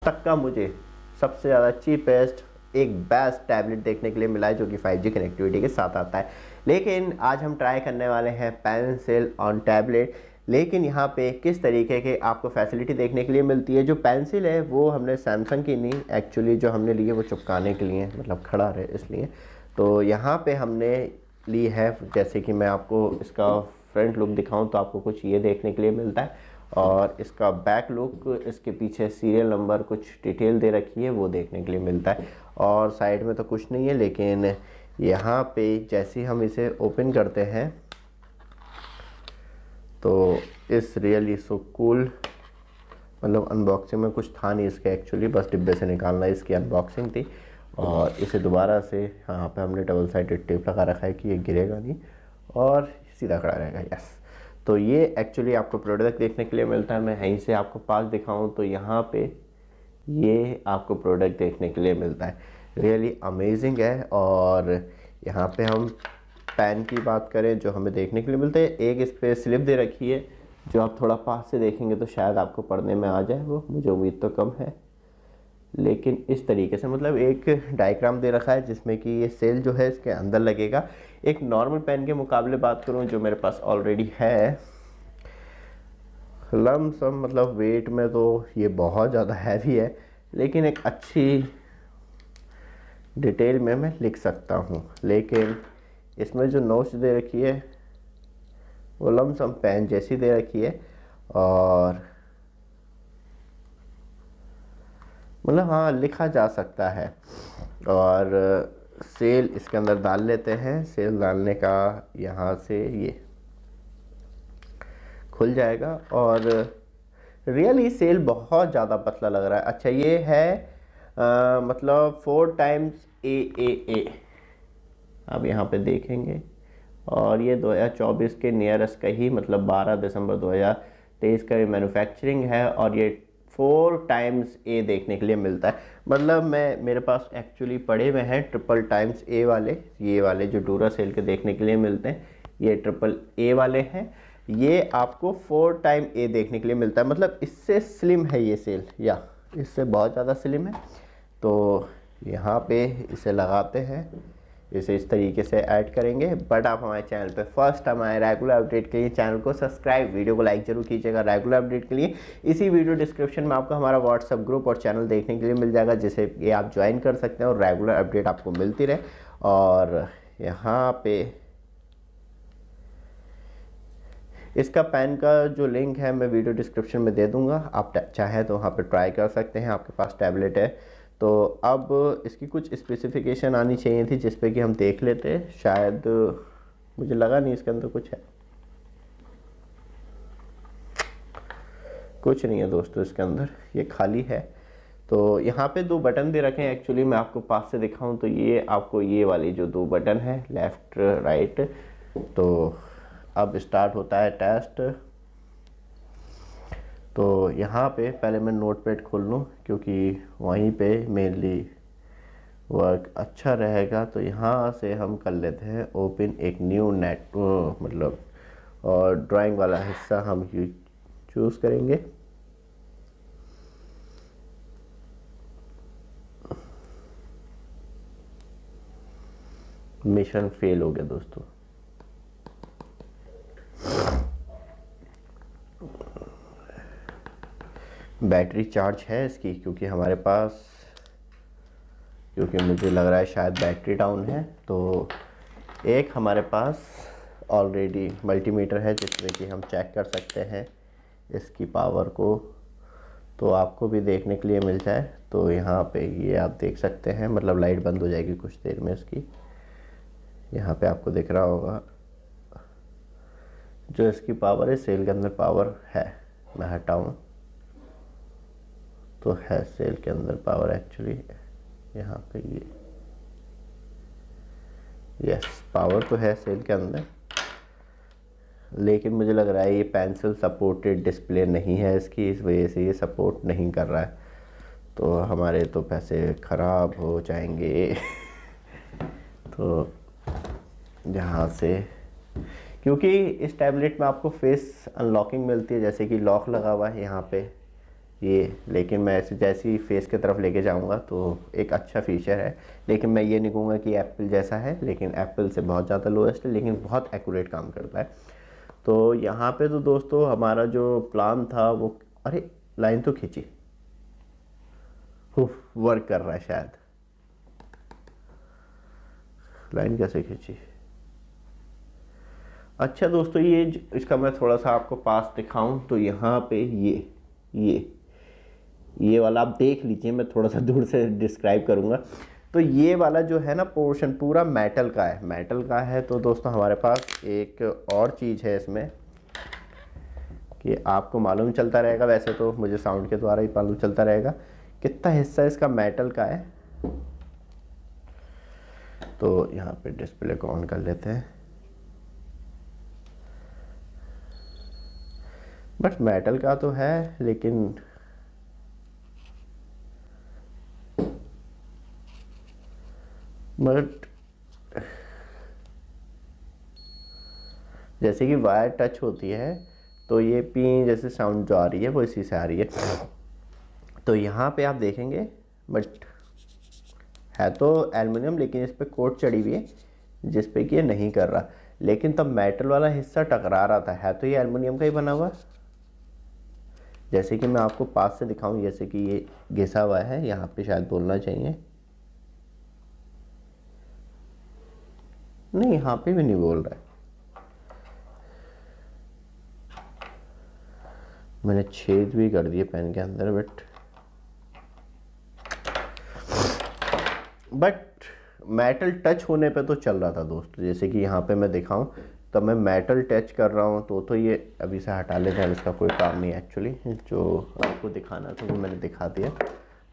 तक का मुझे सबसे ज़्यादा चीपेस्ट एक बेस्ट टैबलेट देखने के लिए मिला है, जो कि 5G कनेक्टिविटी के साथ आता है। लेकिन आज हम ट्राई करने वाले हैं पेंसिल ऑन टैबलेट। लेकिन यहाँ पे किस तरीके के आपको फैसिलिटी देखने के लिए मिलती है। जो पेंसिल है वो हमने सैमसंग की नहीं, एक्चुअली जो हमने ली है वो चिपकाने के लिए, मतलब खड़ा रहे इसलिए। तो यहाँ पे हमने ली है, जैसे कि मैं आपको इसका फ्रंट लुक दिखाऊं तो आपको कुछ ये देखने के लिए मिलता है, और इसका बैक लुक, इसके पीछे सीरियल नंबर कुछ डिटेल दे रखी है वो देखने के लिए मिलता है। और साइड में तो कुछ नहीं है, लेकिन यहाँ पे जैसे हम इसे ओपन करते हैं तो इस रियली सो कूल, मतलब अनबॉक्सिंग में कुछ था नहीं इसके एक्चुअली, बस डिब्बे से निकालना इसकी अनबॉक्सिंग थी। और इसे दोबारा से यहाँ पे हमने डबल साइडेड टेप लगा रखा है कि ये गिरेगा नहीं और सीधा खड़ा रहेगा। यस, तो ये एक्चुअली आपको प्रोडक्ट देखने के लिए मिलता है। मैं यहीं से आपको पास दिखाऊं तो यहाँ पे ये आपको प्रोडक्ट देखने के लिए मिलता है। रियली अमेजिंग है। और यहाँ पे हम पेन की बात करें जो हमें देखने के लिए मिलते हैं, एक इस पर स्लिप दे रखी है, जो आप थोड़ा पास से देखेंगे तो शायद आपको पढ़ने में आ जाए, वो मुझे उम्मीद तो कम है। लेकिन इस तरीके से मतलब एक डायग्राम दे रखा है जिसमें कि ये सेल जो है इसके अंदर लगेगा। एक नॉर्मल पेन के मुकाबले बात करूं जो मेरे पास ऑलरेडी है, लमसम मतलब वेट में तो ये बहुत ज़्यादा हैवी है, लेकिन एक अच्छी डिटेल में मैं लिख सकता हूँ। लेकिन इसमें जो नोट्स दे रखी है वो लमसम पेन जैसी दे रखी है, और मतलब हाँ लिखा जा सकता है। और सेल इसके अंदर डाल लेते हैं। सेल डालने का यहाँ से ये खुल जाएगा, और रियली सेल बहुत ज़्यादा पतला लग रहा है। अच्छा ये है मतलब 4 टाइम्स AAA आप यहाँ पे देखेंगे, और ये 2024 के नियरेस्ट का ही, मतलब 12 दिसंबर 2023 का मैन्युफैक्चरिंग है, और ये 4 टाइम्स A देखने के लिए मिलता है। मतलब मेरे पास एक्चुअली पड़े हुए हैं ट्रिपल टाइम्स A वाले, ये वाले जो डूरासेल के देखने के लिए मिलते हैं, ये ट्रिपल A वाले हैं। ये आपको 4 टाइम A देखने के लिए मिलता है, मतलब इससे स्लिम है ये सेल, या इससे बहुत ज़्यादा स्लिम है। तो यहाँ पे इसे लगाते हैं, इसे इस तरीके से ऐड करेंगे। बट आप हमारे चैनल पे फर्स्ट टाइम आए, रेगुलर अपडेट के लिए चैनल को सब्सक्राइब, वीडियो को लाइक जरूर कीजिएगा रेगुलर अपडेट के लिए। इसी वीडियो डिस्क्रिप्शन में आपको हमारा व्हाट्सअप ग्रुप और चैनल देखने के लिए मिल जाएगा, जिसे ये आप ज्वाइन कर सकते हैं और रेगुलर अपडेट आपको मिलती रहे। और यहाँ पे इसका पेन का जो लिंक है मैं वीडियो डिस्क्रिप्शन में दे दूंगा, आप चाहें तो वहाँ पे ट्राई कर सकते हैं। आपके पास टैबलेट है तो अब इसकी कुछ स्पेसिफिकेशन आनी चाहिए थी जिस पे कि हम देख लेते। शायद मुझे लगा नहीं इसके अंदर कुछ है, कुछ नहीं है दोस्तों इसके अंदर, ये खाली है। तो यहाँ पे 2 बटन दे रखे हैं। एक्चुअली मैं आपको पास से दिखाऊं तो ये आपको ये वाली जो 2 बटन है लेफ़्ट राइट, तो अब स्टार्ट होता है टेस्ट। तो यहाँ पे पहले मैं नोटपैड खोल लूँ क्योंकि वहीं पे मेनली वर्क अच्छा रहेगा। तो यहाँ से हम कर लेते हैं ओपन एक न्यू नेट, मतलब और ड्राइंग वाला हिस्सा हम चूज़ करेंगे। मिशन फेल हो गया दोस्तों। बैटरी चार्ज है इसकी, क्योंकि हमारे पास, क्योंकि मुझे लग रहा है शायद बैटरी डाउन है। तो एक हमारे पास ऑलरेडी मल्टीमीटर है जिसमें कि हम चेक कर सकते हैं इसकी पावर को, तो आपको भी देखने के लिए मिल जाए। तो यहाँ पे ये आप देख सकते हैं, मतलब लाइट बंद हो जाएगी कुछ देर में इसकी। यहाँ पे आपको दिख रहा होगा जो इसकी पावर है, सेल के अंदर पावर है। मैं हटाऊँ तो है सेल के अंदर पावर एक्चुअली यहाँ पे ये, यस पावर तो है सेल के अंदर, लेकिन मुझे लग रहा है ये पेंसिल सपोर्टेड डिस्प्ले नहीं है इसकी, इस वजह से ये सपोर्ट नहीं कर रहा है। तो हमारे तो पैसे ख़राब हो जाएंगे। तो यहाँ से, क्योंकि इस टैबलेट में आपको फेस अनलॉकिंग मिलती है, जैसे कि लॉक लगा हुआ है यहाँ पे, ये, लेकिन मैं ऐसे जैसे ही फेस की तरफ लेके जाऊंगा तो एक अच्छा फीचर है, लेकिन मैं ये नहीं कहूँगा कि एप्पल जैसा है, लेकिन एप्पल से बहुत ज़्यादा लोएस्ट है, लेकिन बहुत एक्यूरेट काम करता है। तो यहाँ पे तो दोस्तों हमारा जो प्लान था वो, अरे लाइन तो खींची, वर्क कर रहा है शायद। लाइन कैसे खींची? अच्छा दोस्तों, ये इसका मैं थोड़ा सा आपको पास दिखाऊं तो यहाँ पे ये वाला आप देख लीजिए, मैं थोड़ा सा दूर से डिस्क्राइब करूँगा। तो ये वाला जो है ना पोर्शन पूरा मेटल का है, मेटल का है। तो दोस्तों हमारे पास एक और चीज़ है इसमें कि आपको मालूम चलता रहेगा, वैसे तो मुझे साउंड के द्वारा ही मालूम चलता रहेगा कितना हिस्सा इसका मेटल का है। तो यहाँ पे डिस्प्ले को ऑन कर लेते हैं। बट मेटल का तो है, लेकिन बट जैसे कि वायर टच होती है तो ये पी जैसे साउंड जो आ रही है वो इसी से आ रही है। तो यहाँ पे आप देखेंगे, बट है तो एल्युमिनियम, लेकिन इस पे कोट चढ़ी हुई है जिस पे कि ये नहीं कर रहा, लेकिन तब मेटल वाला हिस्सा टकरा रहा था। है तो ये एल्युमिनियम का ही बना हुआ, जैसे कि मैं आपको पास से दिखाऊं, जैसे कि ये घिसा हुआ है, यहाँ पे शायद बोलना चाहिए, नहीं यहाँ पे भी नहीं बोल रहा है, मैंने छेद भी कर दिए पेन के अंदर। बट मेटल टच होने पे तो चल रहा था दोस्तों, जैसे कि यहाँ पे मैं दिखाऊं तो मैं मेटल टच कर रहा हूँ तो ये अभी से हटा लेते हैं, इसका कोई काम नहीं है एक्चुअली, जो आपको दिखाना था वो मैंने दिखा दिया।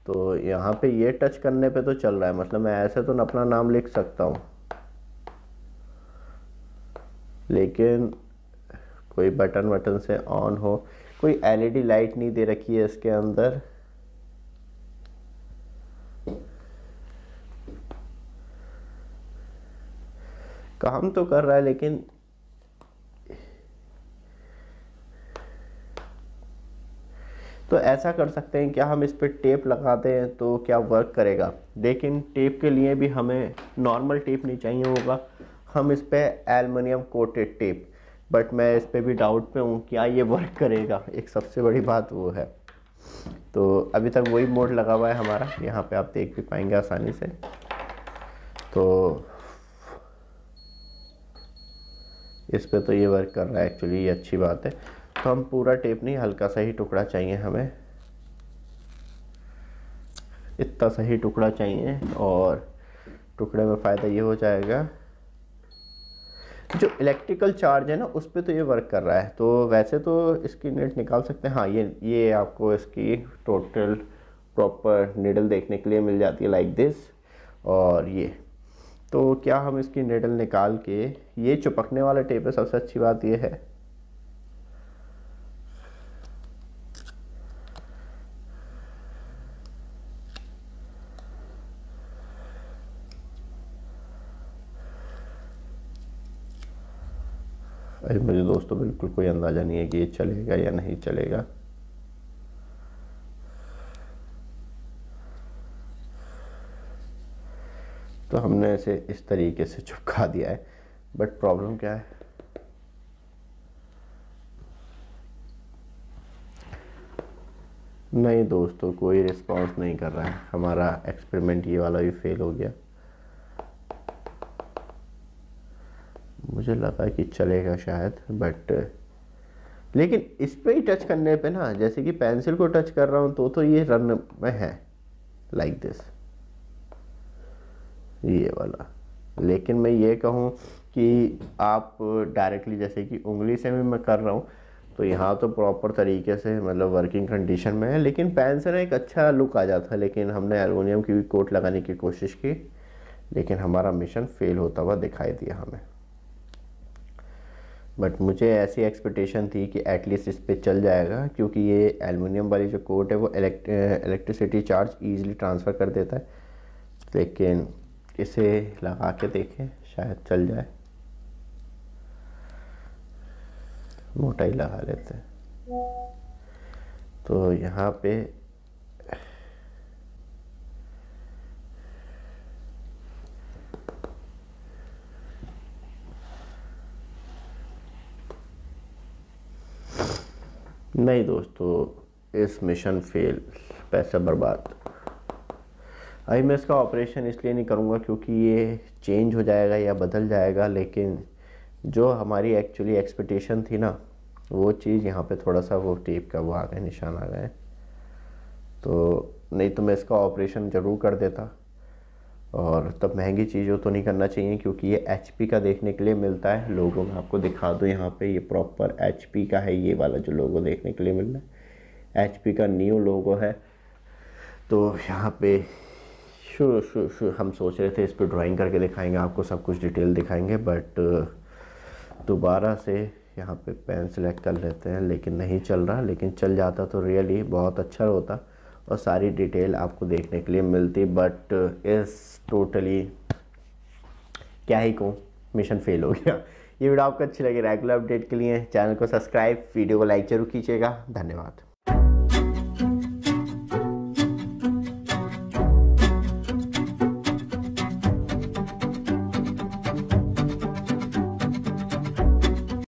तो यहाँ पे ये टच करने पे तो चल रहा है, मतलब मैं ऐसे तो अपना नाम लिख सकता हूँ, लेकिन कोई बटन वटन से ऑन हो, कोई एलईडी लाइट नहीं दे रखी है इसके अंदर। काम तो कर रहा है, लेकिन तो ऐसा कर सकते हैं क्या, हम इस पर टेप लगाते हैं तो क्या वर्क करेगा। लेकिन टेप के लिए भी हमें नॉर्मल टेप नहीं चाहिए होगा, हम इस पर एल्युमिनियम कोटेड टेप, बट मैं इस पर भी डाउट पे हूँ क्या ये वर्क करेगा, एक सबसे बड़ी बात वो है। तो अभी तक वही मोड लगा हुआ है हमारा, यहाँ पे आप देख भी पाएंगे आसानी से। तो इस पे तो ये वर्क कर रहा है एक्चुअली, ये अच्छी बात है। तो हम पूरा टेप नहीं, हल्का सा ही टुकड़ा चाहिए हमें, इतना सही टुकड़ा चाहिए, और टुकड़े में फ़ायदा ये हो जाएगा, जो इलेक्ट्रिकल चार्ज है ना उस पर तो ये वर्क कर रहा है। तो वैसे तो इसकी नेट निकाल सकते हैं, हाँ ये आपको इसकी टोटल प्रॉपर निडल देखने के लिए मिल जाती है लाइक दिस। और ये तो क्या हम इसकी निडल निकाल के, ये चिपकने वाला टेप है, सबसे अच्छी बात ये है। अरे मुझे दोस्तों बिल्कुल कोई अंदाज़ा नहीं है कि ये चलेगा या नहीं चलेगा। तो हमने इसे इस तरीके से चिपका दिया है, बट प्रॉब्लम क्या है, नहीं दोस्तों कोई रिस्पांस नहीं कर रहा है, हमारा एक्सपेरिमेंट ये वाला भी फेल हो गया। मुझे लगा कि चलेगा शायद, बट लेकिन इस पे ही टच करने पे ना, जैसे कि पेंसिल को टच कर रहा हूँ तो ये रन में है लाइक दिस, ये वाला। लेकिन मैं ये कहूँ कि आप डायरेक्टली जैसे कि उंगली से भी मैं कर रहा हूँ तो यहाँ तो प्रॉपर तरीके से मतलब वर्किंग कंडीशन में है, लेकिन पेन से ना एक अच्छा लुक आ जाता है। लेकिन हमने एल्युमिनियम की भी कोट लगाने की कोशिश की, लेकिन हमारा मिशन फेल होता हुआ दिखाई दिया हमें। बट मुझे ऐसी एक्सपेक्टेशन थी कि एटलीस्ट इस पे चल जाएगा, क्योंकि ये एल्युमिनियम वाली जो कोट है वो इलेक्ट्रिसिटी चार्ज ईजिली ट्रांसफ़र कर देता है। लेकिन इसे लगा के देखें, शायद चल जाए, मोटा ही लगा लेते हैं। तो यहाँ पे नहीं दोस्तों, इस मिशन फेल, पैसा बर्बाद। अभी मैं इसका ऑपरेशन इसलिए नहीं करूँगा क्योंकि ये चेंज हो जाएगा या बदल जाएगा, लेकिन जो हमारी एक्चुअली एक्सपेक्टेशन थी ना, वो चीज़ यहाँ पे थोड़ा सा वो टेप का वो आ गए, निशान आ गए। तो नहीं तो मैं इसका ऑपरेशन ज़रूर कर देता, और तब महंगी चीज़ों तो नहीं करना चाहिए क्योंकि ये HP का देखने के लिए मिलता है। लोगो मैं आपको दिखा दूँ, यहाँ पे ये प्रॉपर HP का है, ये वाला जो लोगो देखने के लिए मिल रहा है HP का न्यू लोगो है। तो यहाँ पे हम सोच रहे थे इस पर ड्राइंग करके दिखाएंगे, आपको सब कुछ डिटेल दिखाएंगे, बट दोबारा से यहाँ पे पेन सेलेक्ट कर लेते हैं, लेकिन नहीं चल रहा। लेकिन चल जाता तो रियली बहुत अच्छा होता और सारी डिटेल आपको देखने के लिए मिलती, बट इस टोटली क्या ही कहूँ, मिशन फेल हो गया। ये वीडियो आपको अच्छी लगी, रेगुलर अपडेट के लिए चैनल को सब्सक्राइब, वीडियो को लाइक जरूर कीजिएगा। धन्यवाद।